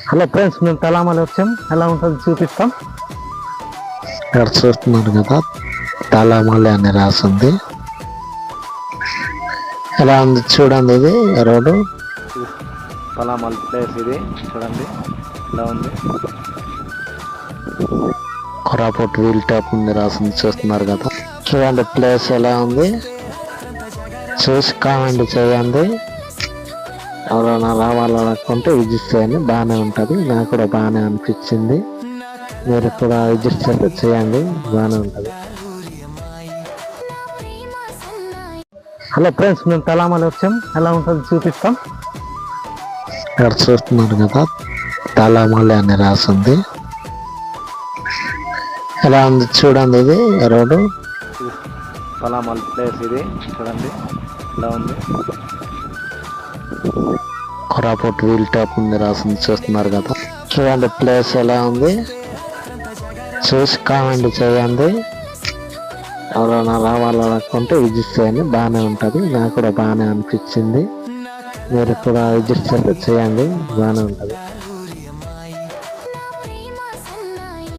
Hello friends, మేము తలామల వచ్చాం. ఎలా ఉంటుంది చూపిస్తాం. ఇక్కడ చూస్తున్నారు కదా, తలామల అని రాసింది. ఎలా ఉంది చూడండి, ఇది రోడ్డు తలామల ప్లేస్ ఇది. చూడండి ఎలా ఉంది. కొరాపుట్ వీల్ టాప్ ఉంది రాసింది, చూస్తున్నారు కదా. చూడండి ప్లేస్ ఎలా ఉంది, చూసి కామెంట్ చేయండి. ఎవరైనా రావాలనుకుంటే విజిట్ చేయండి, బాగానే ఉంటుంది. నాకు కూడా బాగానే అనిపించింది. మీరు కూడా విజిట్ చేయండి, బాగానే ఉంటుంది. హలో ఫ్రెండ్స్, మేము తలామల వచ్చాం. ఎలా ఉంటుంది చూపిస్తాం. ఇక్కడ చూస్తున్నారు కదా, తలామల అని రాసింది. ఎలా ఉంది చూడండి, ఇది రోడ్డు తలామల ప్లేస్ ఇది. చూడండి ఎలా ఉంది. కొరాపుట్ వీల్ టాప్ ఉంది రాసింది, చూస్తున్నారు కదా. చూడండి ప్లేస్ ఎలా ఉంది, చూసి కామెంట్ చేయండి. ఎవరైనా రావాలనుకుంటే విజిట్ చేయండి, బాగానే ఉంటుంది. నాకు కూడా బాగానే అనిపించింది. మీరు కూడా విజిట్ చేయండి, బాగానే ఉంటుంది.